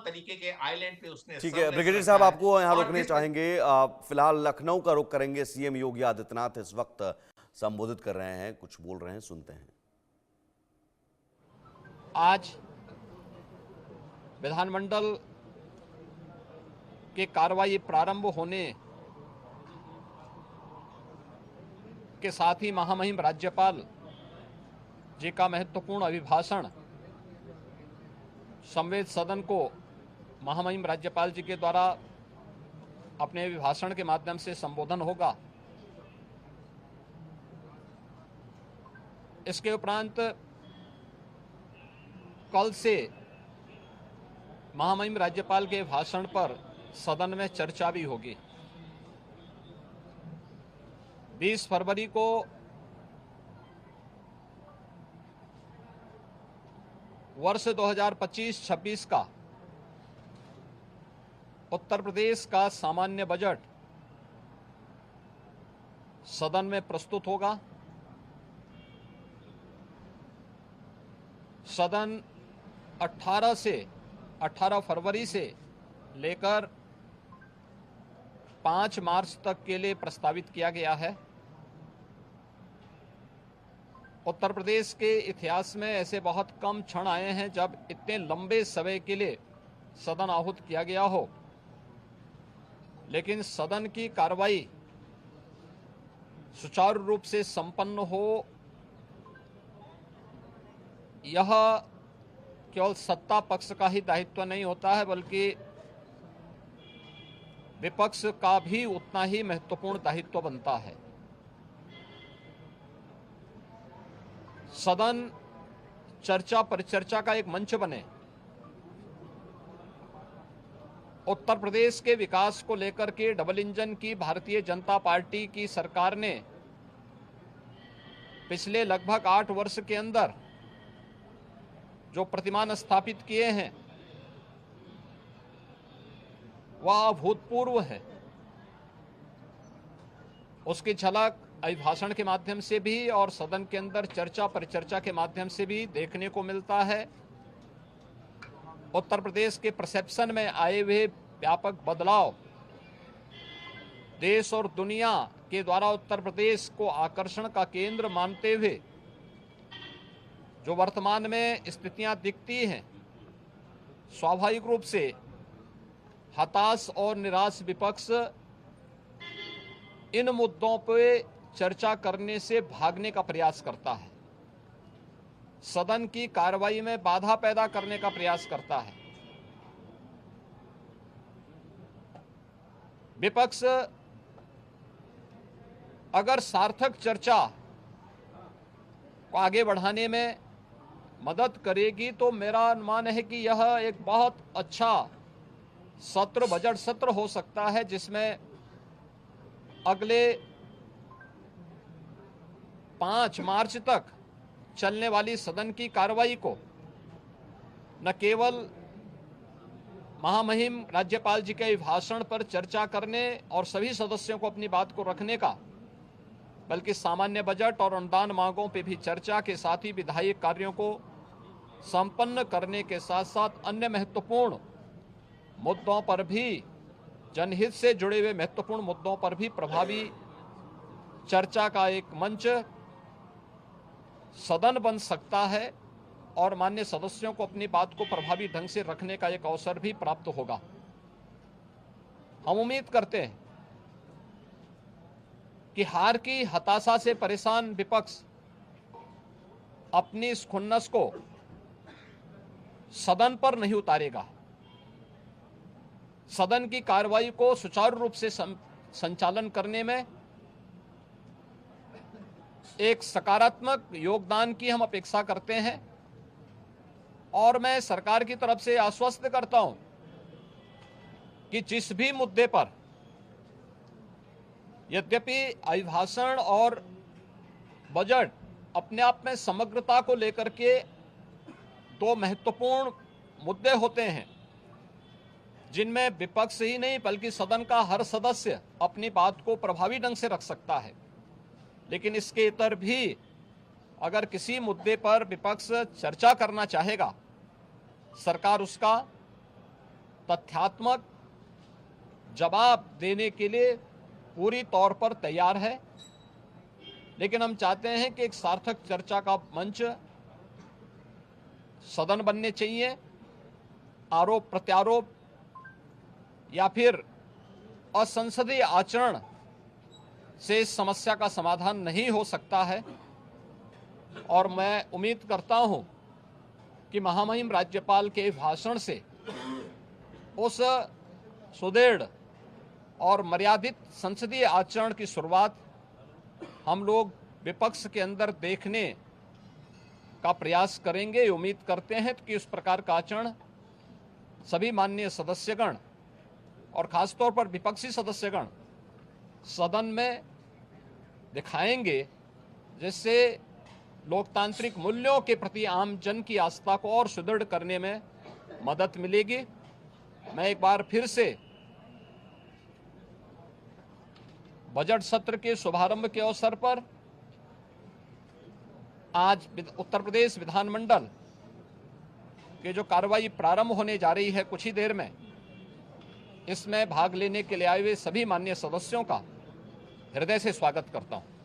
तरीके के आइलैंड पे उसने ठीक है सर्वेस ब्रिगेडियर रखा साहब, है। आपको यहाँ और रोकने जिस चाहेंगे। फिलहाल लखनऊ का रुख करेंगे। सीएम योगी आदित्यनाथ इस वक्त संबोधित कर रहे हैं, कुछ बोल रहे हैं, सुनते हैं। आज विधानमंडल के कार्रवाई प्रारंभ होने के साथ ही महामहिम राज्यपाल जी का महत्वपूर्ण अभिभाषण संवेद सदन को महामहिम राज्यपाल जी के द्वारा अपने अभिभाषण के माध्यम से संबोधन होगा। इसके उपरांत कल से महामहिम राज्यपाल के भाषण पर सदन में चर्चा भी होगी। 20 फरवरी को वर्ष 2025-26 का उत्तर प्रदेश का सामान्य बजट सदन में प्रस्तुत होगा। सदन 18 फरवरी से लेकर 5 मार्च तक के लिए प्रस्तावित किया गया है। उत्तर प्रदेश के इतिहास में ऐसे बहुत कम क्षण आए हैं जब इतने लंबे समय के लिए सदन आहूत किया गया हो, लेकिन सदन की कार्रवाई सुचारू रूप से संपन्न हो, यह केवल सत्ता पक्ष का ही दायित्व नहीं होता है, बल्कि विपक्ष का भी उतना ही महत्वपूर्ण दायित्व बनता है। सदन चर्चा परिचर्चा का एक मंच बने। उत्तर प्रदेश के विकास को लेकर के डबल इंजन की भारतीय जनता पार्टी की सरकार ने पिछले लगभग 8 वर्ष के अंदर जो प्रतिमान स्थापित किए हैं वह अभूतपूर्व है। उसकी झलक अभिभाषण के माध्यम से भी और सदन के अंदर चर्चा परिचर्चा के माध्यम से भी देखने को मिलता है। उत्तर प्रदेश के परसेप्शन में आए हुए व्यापक बदलाव देश और दुनिया के द्वारा उत्तर प्रदेश को आकर्षण का केंद्र मानते हुए जो वर्तमान में स्थितियां दिखती हैं, स्वाभाविक रूप से हताश और निराश विपक्ष इन मुद्दों पे चर्चा करने से भागने का प्रयास करता है, सदन की कार्रवाई में बाधा पैदा करने का प्रयास करता है। विपक्ष अगर सार्थक चर्चा को आगे बढ़ाने में मदद करेगी तो मेरा अनुमान है कि यह एक बहुत अच्छा सत्र, बजट सत्र हो सकता है, जिसमें अगले 5 मार्च तक चलने वाली सदन की कार्रवाई को न केवल महामहिम राज्यपाल जी के अभिभाषण पर चर्चा करने और सभी सदस्यों को अपनी बात को रखने का, बल्कि सामान्य बजट और अनुदान मांगों पर भी चर्चा के साथ ही विधायी कार्यों को संपन्न करने के साथ साथ अन्य महत्वपूर्ण मुद्दों पर भी, जनहित से जुड़े हुए महत्वपूर्ण मुद्दों पर भी प्रभावी चर्चा का एक मंच सदन बन सकता है और माननीय सदस्यों को अपनी बात को प्रभावी ढंग से रखने का एक अवसर भी प्राप्त होगा। हम उम्मीद करते हैं कि हार की हताशा से परेशान विपक्ष अपनी इस खुन्नस को सदन पर नहीं उतारेगा। सदन की कार्रवाई को सुचारू रूप से संचालन करने में एक सकारात्मक योगदान की हम अपेक्षा करते हैं और मैं सरकार की तरफ से आश्वस्त करता हूं कि जिस भी मुद्दे पर, यद्यपि अभिभाषण और बजट अपने आप में समग्रता को लेकर के 2 महत्वपूर्ण मुद्दे होते हैं, जिनमें विपक्ष ही नहीं बल्कि सदन का हर सदस्य अपनी बात को प्रभावी ढंग से रख सकता है, लेकिन इसके इतर भी अगर किसी मुद्दे पर विपक्ष चर्चा करना चाहेगा, सरकार उसका तथ्यात्मक जवाब देने के लिए पूरी तौर पर तैयार है, लेकिन हम चाहते हैं कि एक सार्थक चर्चा का मंच सदन बनने चाहिए। आरोप प्रत्यारोप या फिर असंसदीय आचरण से इस समस्या का समाधान नहीं हो सकता है, और मैं उम्मीद करता हूं कि महामहिम राज्यपाल के भाषण से उस सुदृढ़ और मर्यादित संसदीय आचरण की शुरुआत हम लोग विपक्ष के अंदर देखने का प्रयास करेंगे। उम्मीद करते हैं कि उस प्रकार का आचरण सभी माननीय सदस्यगण और खासतौर पर विपक्षी सदस्यगण सदन में दिखाएंगे, जिससे लोकतांत्रिक मूल्यों के प्रति आम जन की आस्था को और सुदृढ़ करने में मदद मिलेगी। मैं एक बार फिर से बजट सत्र के शुभारंभ के अवसर पर आज उत्तर प्रदेश विधानमंडल के जो कार्रवाई प्रारंभ होने जा रही है कुछ ही देर में, इसमें भाग लेने के लिए आए हुए सभी माननीय सदस्यों का हृदय से स्वागत करता हूं।